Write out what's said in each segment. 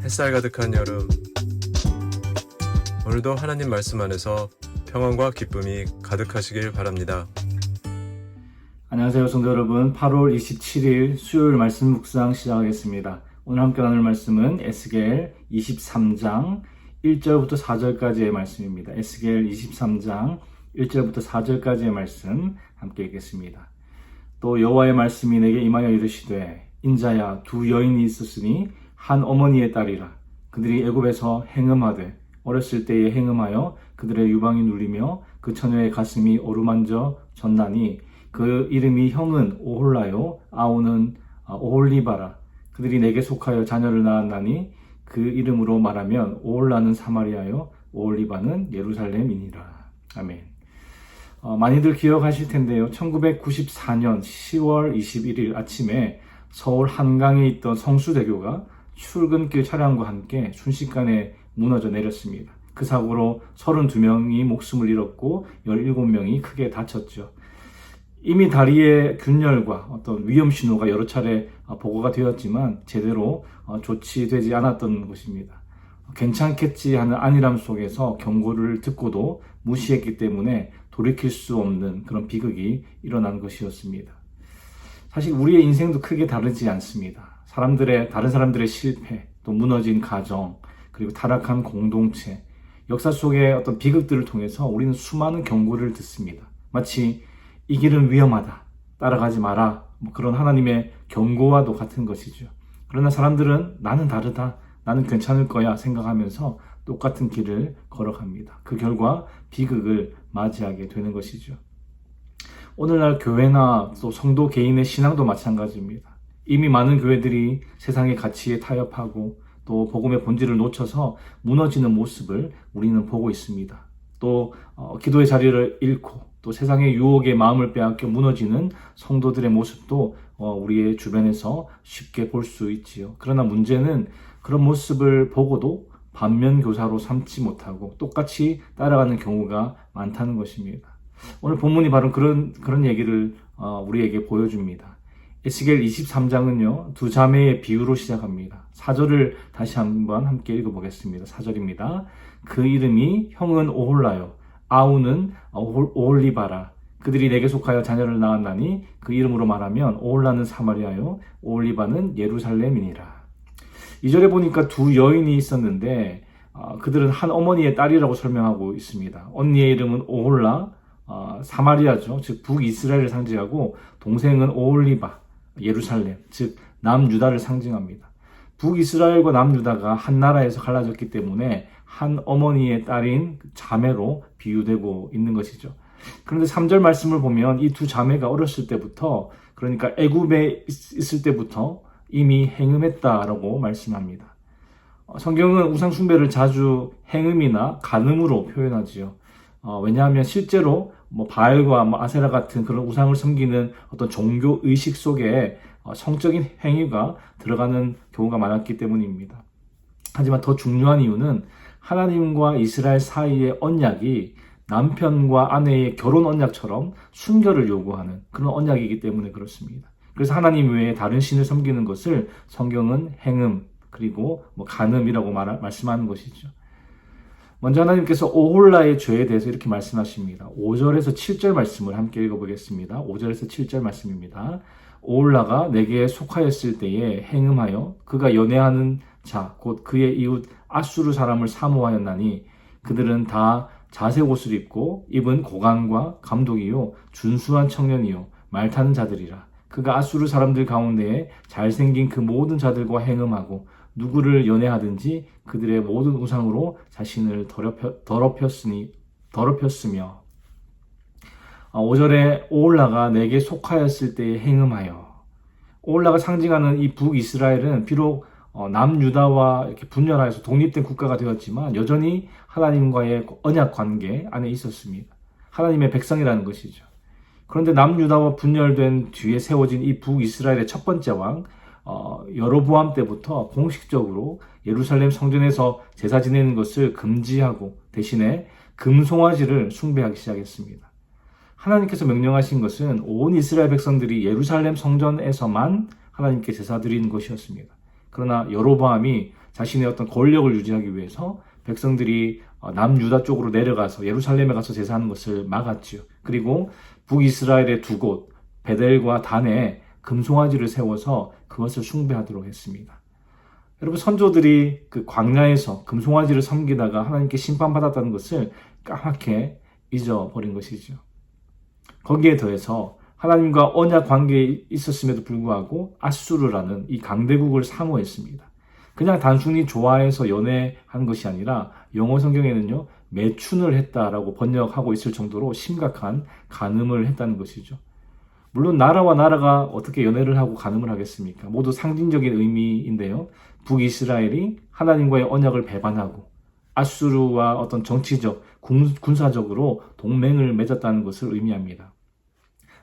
햇살 가득한 여름, 오늘도 하나님 말씀 안에서 평안과 기쁨이 가득하시길 바랍니다. 안녕하세요, 성도 여러분. 8월 27일 수요일 말씀 묵상 시작하겠습니다. 오늘 함께 나눌 말씀은 에스겔 23장 1절부터 4절까지의 말씀입니다. 에스겔 23장 1절부터 4절까지의 말씀 함께 읽겠습니다. 또 여호와의 말씀이 내게 임하여 이르시되, 인자야, 두 여인이 있었으니 한 어머니의 딸이라. 그들이 애굽에서 행음하되 어렸을 때에 행음하여 그들의 유방이 눌리며 그 처녀의 가슴이 어루만져 졌나니 그 이름이 형은 오홀라요, 아우는 오홀리바라. 그들이 내게 속하여 자녀를 낳았나니 그 이름으로 말하면 오홀라는 사마리아요, 오홀리바는 예루살렘이니라. 아멘. 많이들 기억하실 텐데요. 1994년 10월 21일 아침에 서울 한강에 있던 성수대교가 출근길 차량과 함께 순식간에 무너져 내렸습니다. 그 사고로 32명이 목숨을 잃었고 17명이 크게 다쳤죠. 이미 다리의 균열과 어떤 위험 신호가 여러 차례 보고가 되었지만 제대로 조치되지 않았던 것입니다. 괜찮겠지 하는 안일함 속에서 경고를 듣고도 무시했기 때문에 돌이킬 수 없는 그런 비극이 일어난 것이었습니다. 사실 우리의 인생도 크게 다르지 않습니다. 다른 사람들의 실패, 또 무너진 가정, 그리고 타락한 공동체, 역사 속의 어떤 비극들을 통해서 우리는 수많은 경고를 듣습니다. 마치 이 길은 위험하다, 따라가지 마라, 그런 하나님의 경고와도 같은 것이죠. 그러나 사람들은 나는 다르다, 나는 괜찮을 거야 생각하면서 똑같은 길을 걸어갑니다. 그 결과 비극을 맞이하게 되는 것이죠. 오늘날 교회나 또 성도 개인의 신앙도 마찬가지입니다. 이미 많은 교회들이 세상의 가치에 타협하고 또 복음의 본질을 놓쳐서 무너지는 모습을 우리는 보고 있습니다. 또 기도의 자리를 잃고 또 세상의 유혹에 마음을 빼앗겨 무너지는 성도들의 모습도 우리의 주변에서 쉽게 볼 수 있지요. 그러나 문제는 그런 모습을 보고도 반면교사로 삼지 못하고 똑같이 따라가는 경우가 많다는 것입니다. 오늘 본문이 바로 그런 얘기를 우리에게 보여줍니다. 에스겔 23장은요, 두 자매의 비유로 시작합니다. 4절을 다시 한번 함께 읽어보겠습니다. 4절입니다. 그 이름이 형은 오홀라요, 아우는 오홀리바라. 그들이 내게 속하여 자녀를 낳았나니 그 이름으로 말하면 오홀라는 사마리아요, 오홀리바는 예루살렘이니라. 2절에 보니까 두 여인이 있었는데 그들은 한 어머니의 딸이라고 설명하고 있습니다. 언니의 이름은 오홀라, 사마리아죠. 즉 북이스라엘을 상징하고, 동생은 오홀리바, 예루살렘, 즉 남유다를 상징합니다. 북이스라엘과 남유다가 한 나라에서 갈라졌기 때문에 한 어머니의 딸인 자매로 비유되고 있는 것이죠. 그런데 3절 말씀을 보면 이 두 자매가 어렸을 때부터, 그러니까 애굽에 있을 때부터 이미 행음했다라고 말씀합니다. 성경은 우상 숭배를 자주 행음이나 간음으로 표현하지요. 왜냐하면 실제로 바알과 아세라 같은 그런 우상을 섬기는 어떤 종교 의식 속에 성적인 행위가 들어가는 경우가 많았기 때문입니다. 하지만 더 중요한 이유는 하나님과 이스라엘 사이의 언약이 남편과 아내의 결혼 언약처럼 순결을 요구하는 그런 언약이기 때문에 그렇습니다. 그래서 하나님 외에 다른 신을 섬기는 것을 성경은 행음, 그리고 간음이라고 말씀하는 것이죠. 먼저 하나님께서 오홀라의 죄에 대해서 이렇게 말씀하십니다. 5절에서 7절 말씀을 함께 읽어보겠습니다. 5절에서 7절 말씀입니다. 오홀라가 내게 속하였을 때에 행음하여 그가 연애하는 자, 곧 그의 이웃 아수르 사람을 사모하였나니 그들은 다 자색 옷을 입고 입은 고관과 감독이요 준수한 청년이요 말 타는 자들이라. 그가 아수르 사람들 가운데에 잘생긴 그 모든 자들과 행음하고 누구를 연애하든지 그들의 모든 우상으로 자신을 더럽혔으며. 5절에 오홀라가 내게 속하였을 때에 행음하여. 오홀라가 상징하는 이 북이스라엘은 비록 남유다와 이렇게 분열하여서 독립된 국가가 되었지만 여전히 하나님과의 언약 관계 안에 있었습니다. 하나님의 백성이라는 것이죠. 그런데 남유다와 분열된 뒤에 세워진 이 북이스라엘의 첫 번째 왕 여로보암 때부터 공식적으로 예루살렘 성전에서 제사 지내는 것을 금지하고 대신에 금송아지를 숭배하기 시작했습니다. 하나님께서 명령하신 것은 온 이스라엘 백성들이 예루살렘 성전에서만 하나님께 제사 드리는 것이었습니다. 그러나 여로보암이 자신의 어떤 권력을 유지하기 위해서 백성들이 남유다 쪽으로 내려가서 예루살렘에 가서 제사하는 것을 막았지요. 그리고 북이스라엘의 두 곳 베델과 단에 금송아지를 세워서 그것을 숭배하도록 했습니다. 여러분, 선조들이 그 광야에서 금송아지를 섬기다가 하나님께 심판받았다는 것을 까맣게 잊어버린 것이죠. 거기에 더해서 하나님과 언약 관계에 있었음에도 불구하고 아수르라는 이 강대국을 사모했습니다. 그냥 단순히 좋아해서 연애한 것이 아니라 영어 성경에는요, 매춘을 했다라고 번역하고 있을 정도로 심각한 간음을 했다는 것이죠. 물론 나라와 나라가 어떻게 연애를 하고 간음을 하겠습니까? 모두 상징적인 의미인데요. 북이스라엘이 하나님과의 언약을 배반하고 아수르와 어떤 정치적, 군사적으로 동맹을 맺었다는 것을 의미합니다.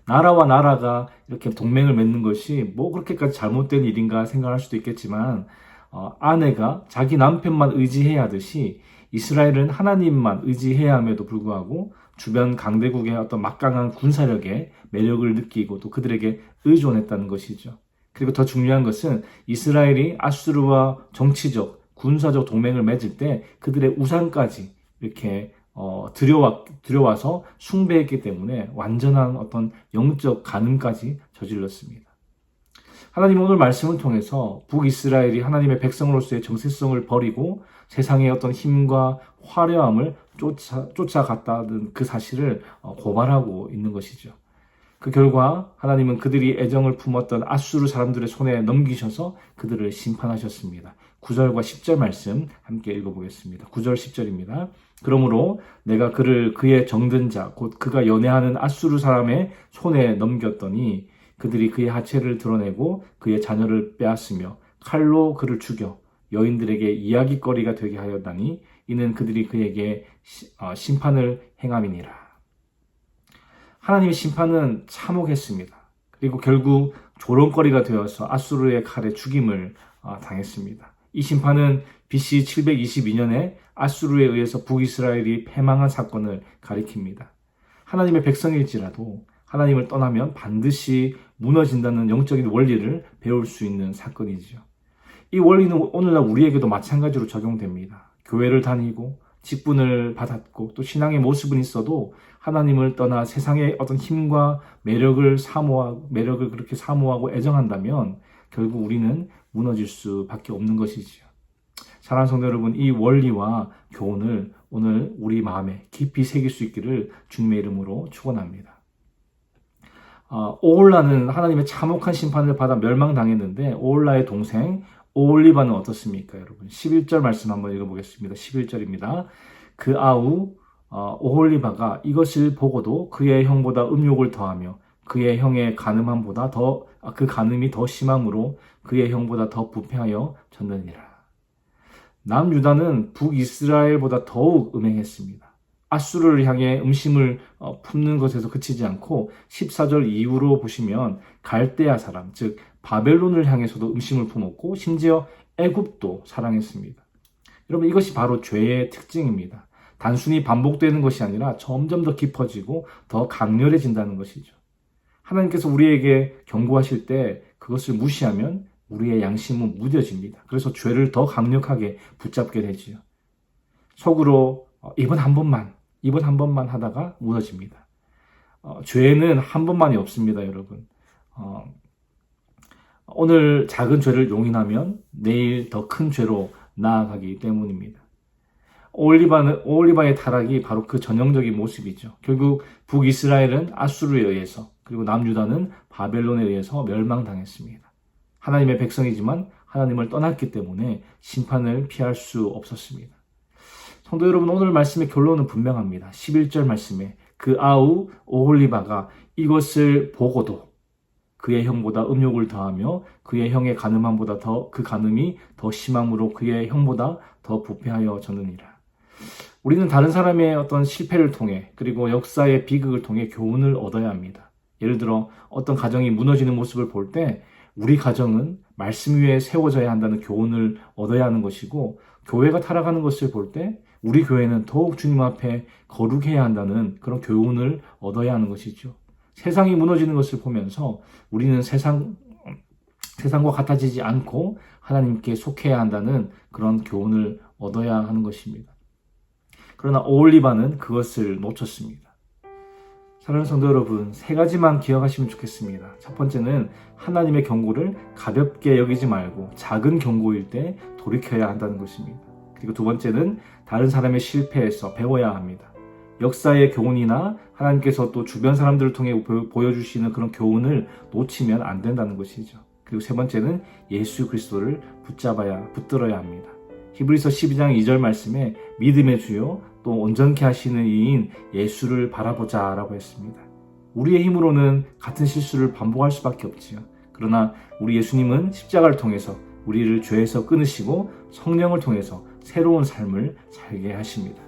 나라와 나라가 이렇게 동맹을 맺는 것이 뭐 그렇게까지 잘못된 일인가 생각할 수도 있겠지만 아내가 자기 남편만 의지해야 하듯이 이스라엘은 하나님만 의지해야 함에도 불구하고 주변 강대국의 어떤 막강한 군사력에 매력을 느끼고 또 그들에게 의존했다는 것이죠. 그리고 더 중요한 것은 이스라엘이 아수르와 정치적, 군사적 동맹을 맺을 때 그들의 우상까지 이렇게 들여와서 숭배했기 때문에 완전한 어떤 영적 간음까지 저질렀습니다. 하나님 오늘 말씀을 통해서 북이스라엘이 하나님의 백성으로서의 정체성을 버리고 세상의 어떤 힘과 화려함을 쫓아갔다는 그 사실을 고발하고 있는 것이죠. 그 결과 하나님은 그들이 애정을 품었던 아수르 사람들의 손에 넘기셔서 그들을 심판하셨습니다. 9절과 10절 말씀 함께 읽어보겠습니다. 9절 10절입니다. 그러므로 내가 그를 그의 정든 자 곧 그가 연애하는 아수르 사람의 손에 넘겼더니 그들이 그의 하체를 드러내고 그의 자녀를 빼앗으며 칼로 그를 죽여 여인들에게 이야기거리가 되게 하였다니 이는 그들이 그에게 심판을 행함이니라. 하나님의 심판은 참혹했습니다. 그리고 결국 조롱거리가 되어서 아수르의 칼에 죽임을 당했습니다. 이 심판은 BC 722년에 아수르에 의해서 북이스라엘이 패망한 사건을 가리킵니다. 하나님의 백성일지라도 하나님을 떠나면 반드시 무너진다는 영적인 원리를 배울 수 있는 사건이죠. 이 원리는 오늘날 우리에게도 마찬가지로 적용됩니다. 교회를 다니고 직분을 받았고 또 신앙의 모습은 있어도 하나님을 떠나 세상의 어떤 힘과 매력을 그렇게 사모하고 애정한다면 결국 우리는 무너질 수밖에 없는 것이지요. 사랑하는 성도 여러분, 이 원리와 교훈을 오늘 우리 마음에 깊이 새길 수 있기를 주님의 이름으로 축원합니다. 오홀라는 하나님의 참혹한 심판을 받아 멸망당했는데 오홀라의 동생 오홀리바는 어떻습니까, 여러분? 11절 말씀 한번 읽어보겠습니다. 11절입니다. 그 아우 오홀리바가 이것을 보고도 그의 형보다 음욕을 더하며 그의 형의 간음함보다 그 간음이 더 심함으로 그의 형보다 더 부패하여 졌느니라. 남유다는 북이스라엘보다 더욱 음행했습니다. 아수르를 향해 음심을 품는 것에서 그치지 않고 14절 이후로 보시면 갈대아 사람, 즉 바벨론을 향해서도 음심을 품었고 심지어 애굽도 사랑했습니다. 여러분, 이것이 바로 죄의 특징입니다. 단순히 반복되는 것이 아니라 점점 더 깊어지고 더 강렬해진다는 것이죠. 하나님께서 우리에게 경고하실 때 그것을 무시하면 우리의 양심은 무뎌집니다. 그래서 죄를 더 강력하게 붙잡게 되지요. 속으로 이번 한 번만 하다가 무너집니다. 죄는 한 번만이 없습니다, 여러분. 오늘 작은 죄를 용인하면 내일 더 큰 죄로 나아가기 때문입니다. 오홀리바의 타락이 바로 그 전형적인 모습이죠. 결국 북이스라엘은 아수르에 의해서 그리고 남유다는 바벨론에 의해서 멸망당했습니다. 하나님의 백성이지만 하나님을 떠났기 때문에 심판을 피할 수 없었습니다. 성도 여러분, 오늘 말씀의 결론은 분명합니다. 11절 말씀에 그 아우 오홀리바가 이것을 보고도 그의 형보다 음욕을 더하며 그의 형의 간음함보다 그 간음이 더 심함으로 그의 형보다 더 부패하여 졌느니라. 우리는 다른 사람의 어떤 실패를 통해 그리고 역사의 비극을 통해 교훈을 얻어야 합니다. 예를 들어 어떤 가정이 무너지는 모습을 볼 때 우리 가정은 말씀 위에 세워져야 한다는 교훈을 얻어야 하는 것이고, 교회가 타락하는 것을 볼 때 우리 교회는 더욱 주님 앞에 거룩해야 한다는 그런 교훈을 얻어야 하는 것이죠. 세상이 무너지는 것을 보면서 우리는 세상 세상과 같아지지 않고 하나님께 속해야 한다는 그런 교훈을 얻어야 하는 것입니다. 그러나 오올리바는 그것을 놓쳤습니다. 사랑하는 성도 여러분, 세 가지만 기억하시면 좋겠습니다. 첫 번째는 하나님의 경고를 가볍게 여기지 말고 작은 경고일 때 돌이켜야 한다는 것입니다. 그리고 두 번째는 다른 사람의 실패에서 배워야 합니다. 역사의 교훈이나 하나님께서 또 주변 사람들을 통해 보여주시는 그런 교훈을 놓치면 안 된다는 것이죠. 그리고 세 번째는 예수 그리스도를 붙들어야 합니다. 히브리서 12장 2절 말씀에 믿음의 주요 또 온전케 하시는 이인 예수를 바라보자 라고 했습니다. 우리의 힘으로는 같은 실수를 반복할 수밖에 없지요. 그러나 우리 예수님은 십자가를 통해서 우리를 죄에서 끊으시고 성령을 통해서 새로운 삶을 살게 하십니다.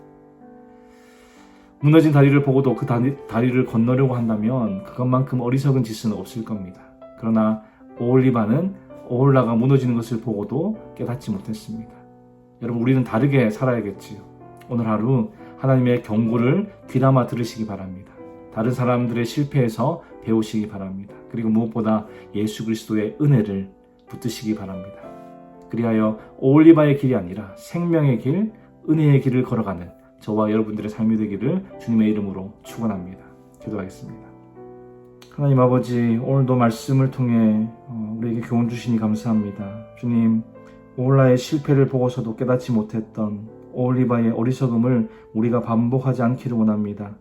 무너진 다리를 보고도 그 다리를 건너려고 한다면 그것만큼 어리석은 짓은 없을 겁니다. 그러나 오홀리바는 오홀라가 무너지는 것을 보고도 깨닫지 못했습니다. 여러분, 우리는 다르게 살아야겠지요. 오늘 하루 하나님의 경고를 귀담아 들으시기 바랍니다. 다른 사람들의 실패에서 배우시기 바랍니다. 그리고 무엇보다 예수 그리스도의 은혜를 붙드시기 바랍니다. 그리하여 오올리바의 길이 아니라 생명의 길, 은혜의 길을 걸어가는 저와 여러분들의 삶이 되기를 주님의 이름으로 축원합니다. 기도하겠습니다. 하나님 아버지, 오늘도 말씀을 통해 우리에게 교훈 주시니 감사합니다. 주님, 오홀라의 실패를 보고서도 깨닫지 못했던 오홀리바의 어리석음을 우리가 반복하지 않기를 원합니다.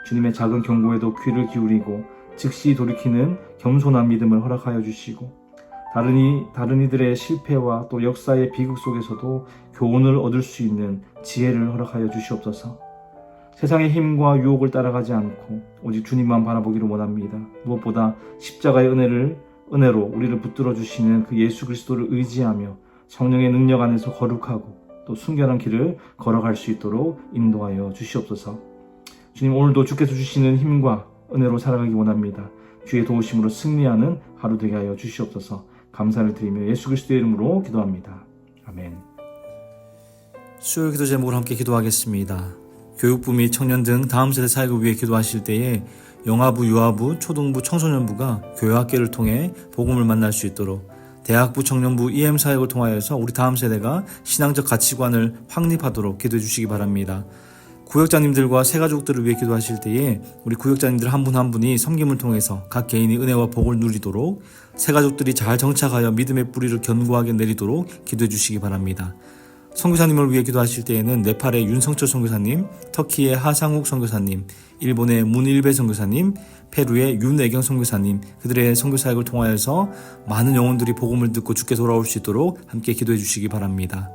주님의 작은 경고에도 귀를 기울이고 즉시 돌이키는 겸손한 믿음을 허락하여 주시고 다른 이들의 실패와 또 역사의 비극 속에서도 교훈을 얻을 수 있는 지혜를 허락하여 주시옵소서. 세상의 힘과 유혹을 따라가지 않고 오직 주님만 바라보기를 원합니다. 무엇보다 십자가의 은혜로 우리를 붙들어 주시는 그 예수 그리스도를 의지하며 성령의 능력 안에서 거룩하고 또 순결한 길을 걸어갈 수 있도록 인도하여 주시옵소서. 주님, 오늘도 주께서 주시는 힘과 은혜로 살아가기 원합니다. 주의 도우심으로 승리하는 하루 되게 하여 주시옵소서. 감사를 드리며 예수 그리스도의 이름으로 기도합니다. 아멘. 수요일 기도 제목으로 함께 기도하겠습니다. 교육부 및 청년 등 다음 세대 사역을 위해 기도하실 때에 영아부, 유아부, 초등부, 청소년부가 교회학교를 통해 복음을 만날 수 있도록 대학부, 청년부, EM 사역을 통하여서 우리 다음 세대가 신앙적 가치관을 확립하도록 기도해 주시기 바랍니다. 구역장님들과 새가족들을 위해 기도하실 때에 우리 구역장님들 한 분 한 분이 섬김을 통해서 각 개인이 은혜와 복을 누리도록 새가족들이 잘 정착하여 믿음의 뿌리를 견고하게 내리도록 기도해 주시기 바랍니다. 선교사님을 위해 기도하실 때에는 네팔의 윤성철 선교사님, 터키의 하상욱 선교사님, 일본의 문일배 선교사님, 페루의 윤애경 선교사님, 그들의 선교사역을 통하여서 많은 영혼들이 복음을 듣고 주께 돌아올 수 있도록 함께 기도해 주시기 바랍니다.